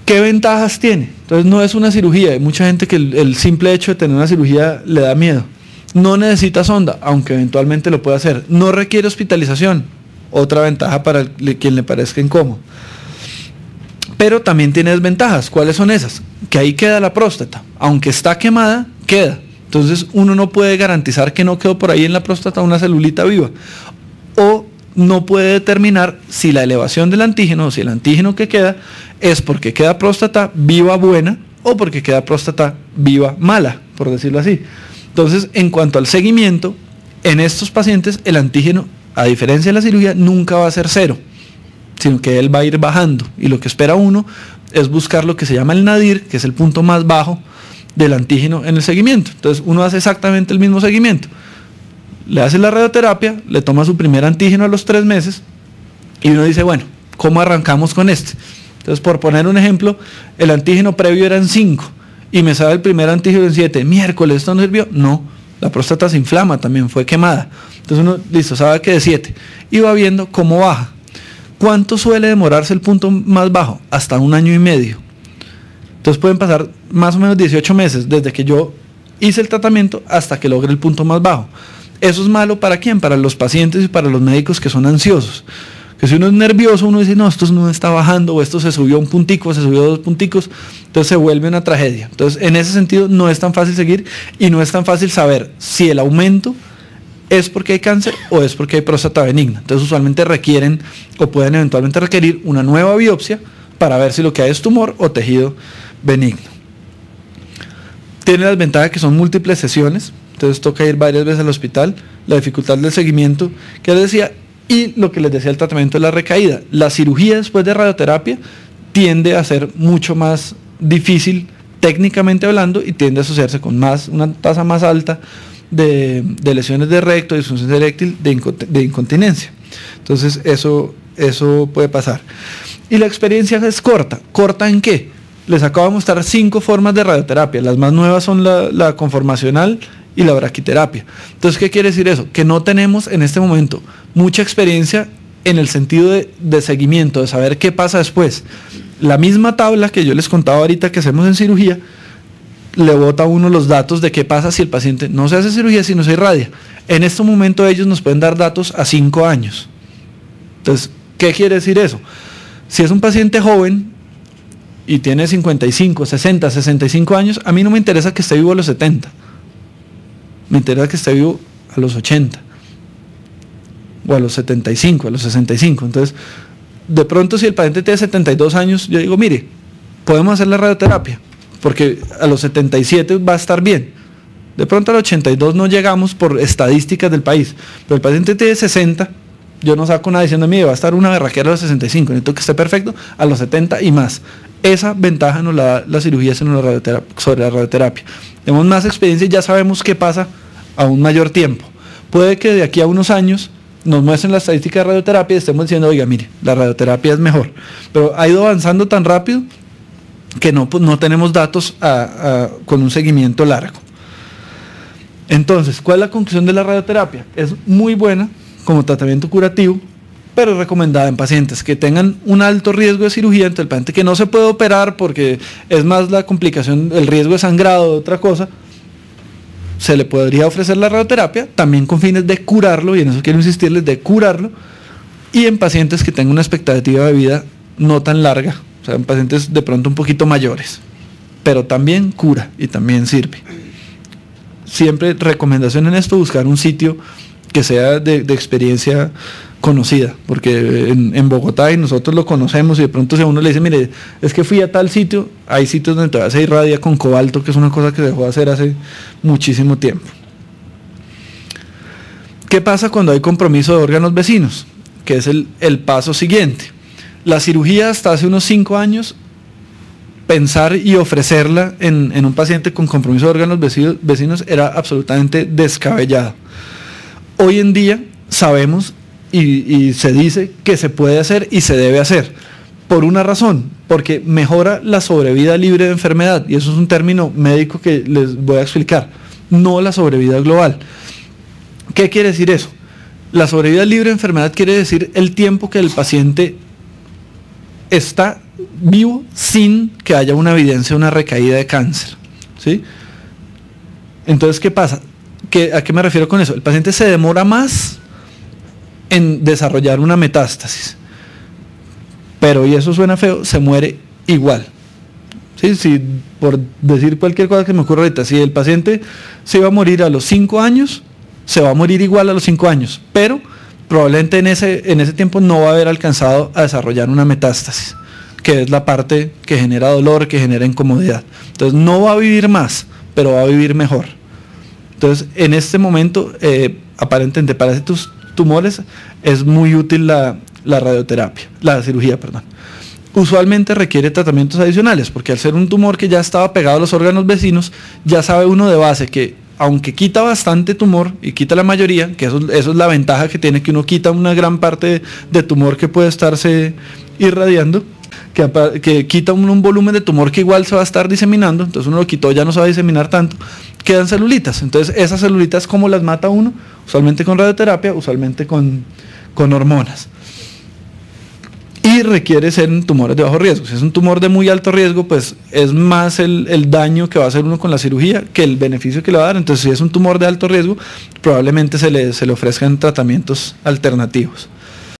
¿Qué ventajas tiene? Entonces no es una cirugía. Hay mucha gente que el simple hecho de tener una cirugía le da miedo. No necesita sonda, aunque eventualmente lo puede hacer. No requiere hospitalización. Otra ventaja para quien le parezca incómodo. Pero también tiene desventajas. ¿Cuáles son esas? Que ahí queda la próstata. Aunque está quemada, queda. Entonces uno no puede garantizar que no quedó por ahí en la próstata una celulita viva. O no puede determinar si la elevación del antígeno o si el antígeno que queda es porque queda próstata viva buena o porque queda próstata viva mala, por decirlo así. Entonces, en cuanto al seguimiento, en estos pacientes el antígeno, a diferencia de la cirugía, nunca va a ser 0, sino que él va a ir bajando. Y lo que espera uno es buscar lo que se llama el nadir, que es el punto más bajo del antígeno en el seguimiento. Entonces, uno hace exactamente el mismo seguimiento. Le hace la radioterapia, le toma su primer antígeno a los 3 meses y uno dice, bueno, ¿cómo arrancamos con este? Entonces, por poner un ejemplo, el antígeno previo era en 5 y me sale el primer antígeno en 7. Miércoles, ¿esto no sirvió? No, la próstata se inflama también, fue quemada. Entonces uno, listo, sabe que de 7 y va viendo cómo baja. ¿Cuánto suele demorarse el punto más bajo? Hasta 1 año y medio. Entonces pueden pasar más o menos 18 meses desde que yo hice el tratamiento hasta que logre el punto más bajo. Eso es malo ¿para quién? Para los pacientes y para los médicos que son ansiosos. Que si uno es nervioso, uno dice, no, esto no está bajando, o esto se subió 1 puntico, se subió 2 punticos, entonces se vuelve una tragedia. Entonces, en ese sentido, no es tan fácil seguir y no es tan fácil saber si el aumento es porque hay cáncer o es porque hay próstata benigna. Entonces, usualmente requieren o pueden eventualmente requerir una nueva biopsia para ver si lo que hay es tumor o tejido benigno. Tiene las ventajas que son múltiples sesiones. Entonces toca ir varias veces al hospital, la dificultad del seguimiento que les decía y lo que les decía el tratamiento de la recaída. La cirugía después de radioterapia tiende a ser mucho más difícil técnicamente hablando y tiende a asociarse con una tasa más alta de lesiones de recto, disfunción eréctil, de incontinencia. Entonces eso puede pasar. Y la experiencia es corta. ¿Corta en qué? Les acabo de mostrar 5 formas de radioterapia. Las más nuevas son la conformacional y la braquiterapia. Entonces, ¿qué quiere decir eso? Que no tenemos en este momento mucha experiencia en el sentido de seguimiento, de saber qué pasa después. La misma tabla que yo les contaba ahorita que hacemos en cirugía, le bota a uno los datos de qué pasa si el paciente no se hace cirugía, sino se irradia. En este momento ellos nos pueden dar datos a 5 años. Entonces, ¿qué quiere decir eso? Si es un paciente joven y tiene 55, 60, 65 años, a mí no me interesa que esté vivo a los 70. Me interesa que esté vivo a los 80 o a los 75, a los 65. Entonces, de pronto si el paciente tiene 72 años, yo digo, mire, podemos hacer la radioterapia, porque a los 77 va a estar bien. De pronto a los 82 no llegamos por estadísticas del país, pero el paciente tiene 60, yo no saco nada diciendo, mire, va a estar una berraquera a los 65, necesito que esté perfecto a los 70 y más. Esa ventaja nos la da la cirugía sobre la radioterapia. Tenemos más experiencia y ya sabemos qué pasa a un mayor tiempo. Puede que de aquí a unos años nos muestren la estadística de radioterapia y estemos diciendo, oiga, mire, la radioterapia es mejor. Pero ha ido avanzando tan rápido que no tenemos datos con un seguimiento largo. Entonces, ¿cuál es la conclusión de la radioterapia? Es muy buena como tratamiento curativo, pero es recomendada en pacientes que tengan un alto riesgo de cirugía, entonces el paciente que no se puede operar porque es más la complicación, el riesgo de sangrado de otra cosa, se le podría ofrecer la radioterapia, también con fines de curarlo, y en eso quiero insistirles, de curarlo, y en pacientes que tengan una expectativa de vida no tan larga, o sea, en pacientes de pronto un poquito mayores, pero también cura y también sirve. Siempre recomendación en esto, buscar un sitio que sea de experiencia conocida, porque en Bogotá y nosotros lo conocemos y de pronto si a uno le dice, mire, es que fui a tal sitio, hay sitios donde todavía se irradia con cobalto, que es una cosa que se dejó de hacer hace muchísimo tiempo. ¿Qué pasa cuando hay compromiso de órganos vecinos? Que es el paso siguiente. La cirugía hasta hace unos 5 años, pensar y ofrecerla en un paciente con compromiso de órganos vecinos era absolutamente descabellado. Hoy en día sabemos y se dice que se puede hacer y se debe hacer, por una razón, porque mejora la sobrevida libre de enfermedad, y eso es un término médico que les voy a explicar, no la sobrevida global. ¿Qué quiere decir eso? La sobrevida libre de enfermedad quiere decir el tiempo que el paciente está vivo sin que haya una evidencia de una recaída de cáncer, ¿sí? Entonces, ¿qué pasa? ¿A qué me refiero con eso? El paciente se demora más en desarrollar una metástasis, pero, y eso suena feo, se muere igual. ¿Sí? Si, por decir cualquier cosa que me ocurra ahorita, si el paciente se iba a morir a los 5 años, se va a morir igual a los 5 años, pero probablemente en ese tiempo no va a haber alcanzado a desarrollar una metástasis, que es la parte que genera dolor, que genera incomodidad. Entonces no va a vivir más, pero va a vivir mejor. Entonces, en este momento, aparentemente para estos tumores es muy útil la radioterapia, la cirugía, perdón. Usualmente requiere tratamientos adicionales, porque al ser un tumor que ya estaba pegado a los órganos vecinos, ya sabe uno de base que, aunque quita bastante tumor y quita la mayoría, que eso es la ventaja que tiene, que uno quita una gran parte de tumor que puede estarse irradiando, que quita un volumen de tumor que igual se va a estar diseminando, entonces uno lo quitó, ya no se va a diseminar tanto, quedan celulitas. Entonces esas celulitas, ¿cómo las mata uno? Usualmente con radioterapia, usualmente con hormonas. Y requiere ser en tumores de bajo riesgo. Si es un tumor de muy alto riesgo, pues es más el daño que va a hacer uno con la cirugía que el beneficio que le va a dar. Entonces, si es un tumor de alto riesgo, probablemente se le ofrezcan tratamientos alternativos.